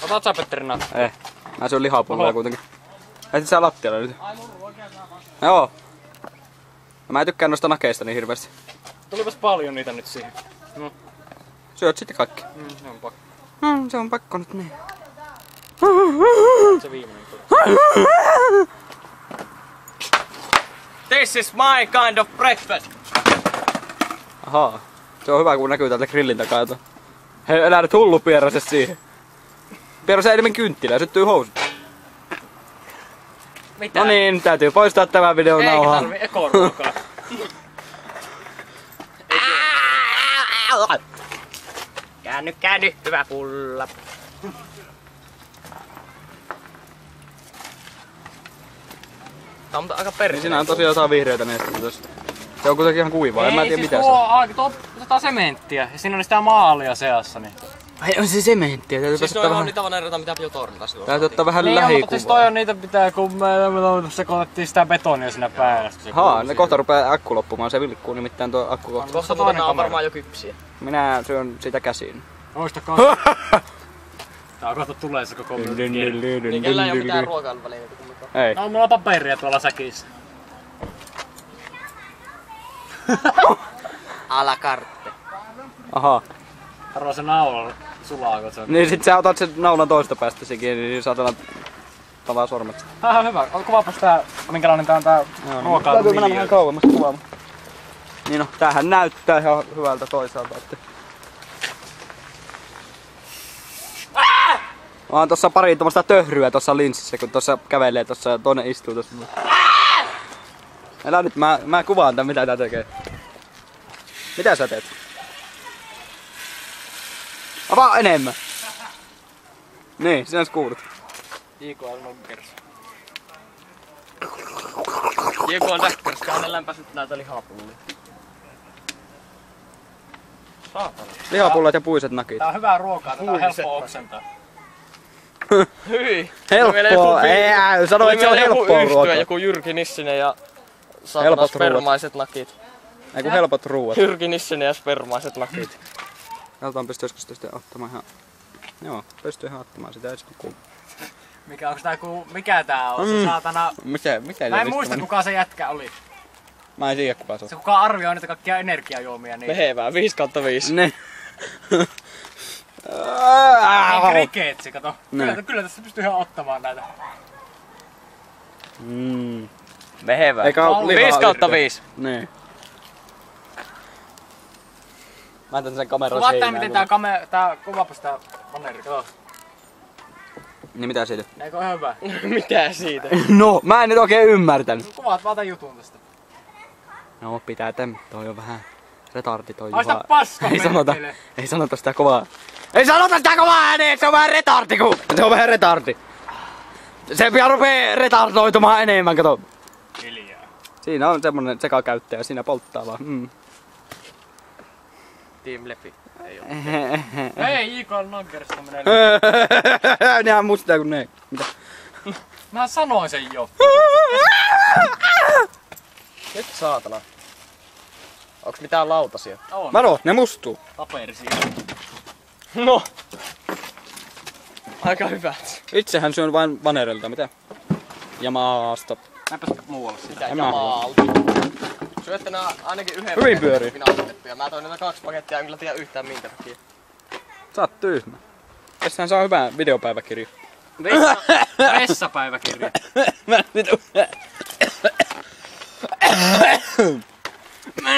Otat sä Petteri nakki? Se on lihapulloja kuitenkin. Ei sä lattialla nyt. Joo. Mä en tykkää noista nakeista niin hirveästi. Tulipas paljon niitä nyt siihen. No. Syöt sitten kaikki. Se on pakko. Se on pakko nyt niin. Se viimeinen tuli. This is my kind of breakfast. Ahaa. Se on hyvä kun näkyy täältä grillin takaa. Hei, elää nyt hullu Pierrase siihen. Pierrase enemmän kynttilää, syttyy housut. Mitä? No niin, täytyy poistaa tämä video nauhaa. Eikä tarvii ekoruokaa. Käänny, hyvä pulla. Tää on aika perseinen. Siinä on tosiaan jotain vihreitä nestettä tosta. Se on kuitenkin ihan kuivaa, en mä tiedä mitä se on. Tuo sementtiä ja siinä on sitä maalia seassa. Niin. Ai on se sementtiä, täytyy siis ottaa vähän... on niitä vanereita mitä jo tornita silloin. Täytyy ottaa vähän niin, lähikuvaa. mutta siis toi on niitä pitää kun me sekoitettiin sitä betonia siinä päällä. Haa, ne kohta rupee akku loppumaan, se vilkkuu nimittäin tuo akku kohta. Kohta toinen on varmaan jo kypsiä. Minä syön sitä käsiin. Oista kohta. Tää on kohta tulee se koko Niin kellä ei oo mitään ruokailuvälineitä kumminkaan. Ei. No mulla on paperia tuolla säkissä. A la carte. Ahaa. Arvoa se naula sulaako se on. Niin sit sä otat sen naulan toista päästä sekin, niin saatana tavaa sormet. Tää on hyvä. Kuvaapas tää, minkälainen tää on tää ruokailu. Täytyy mennä vähän kauemmas kuvaamaan. Niin no, tämähän näyttää ihan hyvältä toisaalta. Että... Mä oon tossa pari tommoista töhryä tossa linssissä, kun tossa kävelee tossa ja toinen istuu tossa. Elä nyt, mä kuvaan tän mitä tää tekee. Mitä sä teet? Avaa enemmän! Niin, sinä sä kuulut. JKL Noggers. JKL Noggers, hänen lämpäisyt näitä lihapullia. Saatana. Lihapullat ja puiset nakit. Tää on hyvää ruokaa, tätä on helppo oksentaa. Hyi! Helppoa, ei sano että se on helppoa ruokaa. Joku Jyrki Nissinen ja saatana Helpot spermaiset nakit. Ei kun helpot ruuat. Jyrki Nissinen ja spermaiset nakit. Katsotaan pystyisikö sitä ottamaan ihan... Joo, pystyy ihan ottamaan sitä esikuun. Mikä tää on? Se saatana... Mitä Mä en muista kuka se jätkä oli. Mä en tiedä kuka se on. Se kuka arvioi niitä kaikkia energiajuomia niin. Mehevää, 5/5. Ne. Kriketsi, kato. Kyllä tässä pystyy ihan ottamaan näitä. Mehevää. Eikä oo lihaa 5/5. Niin. Mä otan sen kameran Kuvaa seinään. tää miten tää kuvaapas tää maneri, kato. Niin mitä siitä? Eikö oo hyvä? Mitä siitä? No, mä en nyt oikein ymmärtänyt. Kuvaat vaan tän jutun tästä. No pitää toi on vähän retardi toi Haista Juha. paska Ei sanota sitä kovaa. Ei sanota sitä kovaa ääneen, se on vähän retardi Se on vähän retardi. Se pian rupee retardoitumaan enemmän, kato. Hiljaa. Siinä on semmonen sekakäyttäjä, siinä polttaa vaan. Team Lepi. Ei oo. Ei, JKL Noggerista menee. Nehän mustaa kuin ne. Mitä? Mä sanoin sen jo. Nyt saatana. Onks mitään lautasia? On. Varo, ne mustuu. Paperi siinä. No. Aika hyvät. Itsehän syön vain vanerelta, mitä? Ja maasta. Mäpäs muualle sitä. Mitä En mä jamalta. Syötte nää ainakin yhden Hyvin pyörii. pinautettuja. Mä toin näitä 2 pakettia, en kyllä tiedä yhtään minkä takia. Sä oot tyhmä. Tässähän saa hyvää videopäiväkirja. Vessapäiväkirja. Mä vitu.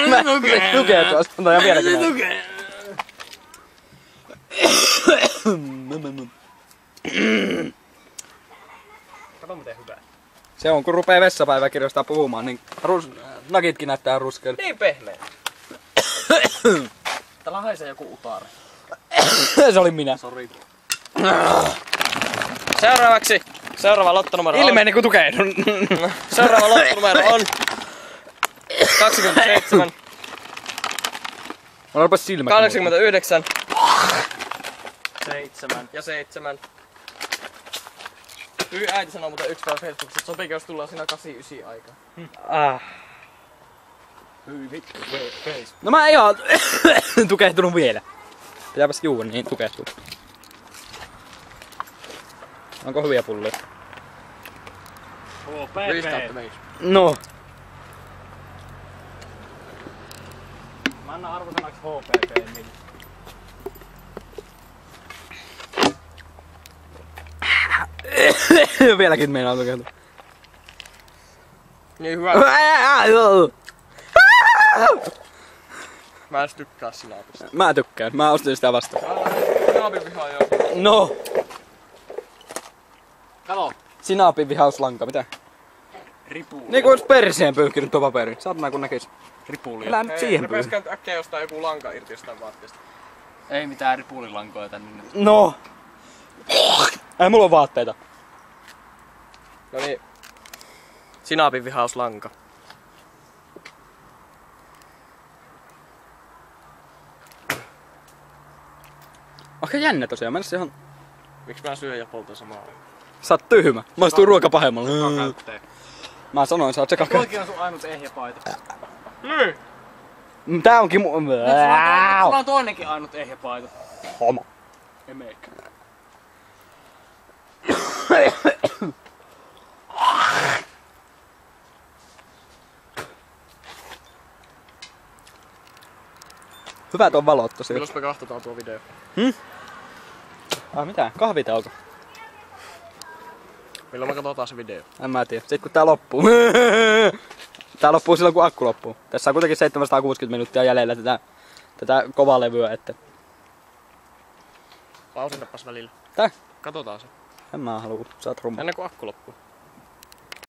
Mä lukee tuosta. Ota ja vieläkin näin. Kato miten hyvä. Se on kun rupee vessapäiväkirjasta puhumaan, niin nakitkin näyttää ruskeilta. Niin pehmeä. Täällä haisee joku utare. Se oli minä. Sori. Seuraavaksi. Seuraava lottonumero on. Ilmeeni kun tukehdun. Seuraava lottonumero on 27, Mä olipas silmät. 89 7. ja 7. Äiti sanoo muuten yksi päivä Facebookissa, että sopiiko jos tullaan siinä 8-9 aikaan. Hyi vittu, face. No mä en ihan tukehtunut vielä. Pitääpäs juua niin tukehtuu. Onko hyviä pulloja? HPP. No. Mä annan arvosanaksi HPP. Niin. Vieläkin meinaa tukeutua. Niin hyvä. Mä en tykkää sinaapista. Mä tykkään. Mä ostin sitä vastaan. Sinaapin vihaa joo. No. Kato. Sinaapin vihauslanka, mitä? Ripuuli. Niinku ois perseen pyyhkinyt tuo paperi. Saatana kun näkis. Ripuuli. Elää nyt siihen pyyhki. Repeskään äkkiä jostain joku lanka irti jostain vaatteesta. Ei mitään ripuulilankoja tänne nyt. No. Ei mulla on vaatteita. No niin. Sinaapin vihauslanka. Aika jännä tosiaan. Mennä ihan... Miksi mä syön ja poltan samaa? Sä oot tyhmä. Maistuu ruoka pahemmalle. Kakautteen. Mä sanoin, sä oot se kaka. Toikin on sun ainut ehjäpaita. Niin. Tää onkin Sulla on toinenkin ainut ehjäpaita. Homo. Emek. Hyvät on valot tosiaan. Milloin me kahtotaan tuo video? Mitä? Kahvitauko? Milloin me katsotaan se video? En mä tiedä. Sit kun tää loppuu. Tää loppuu silloin kun akku loppuu. Tässä on kuitenkin 760 minuuttia jäljellä tätä kovaa levyä, että... Pausitapas välillä. Tää? Katsotaan se. En mä halua. Sä oot rumma. Ennen kuin akku loppuu.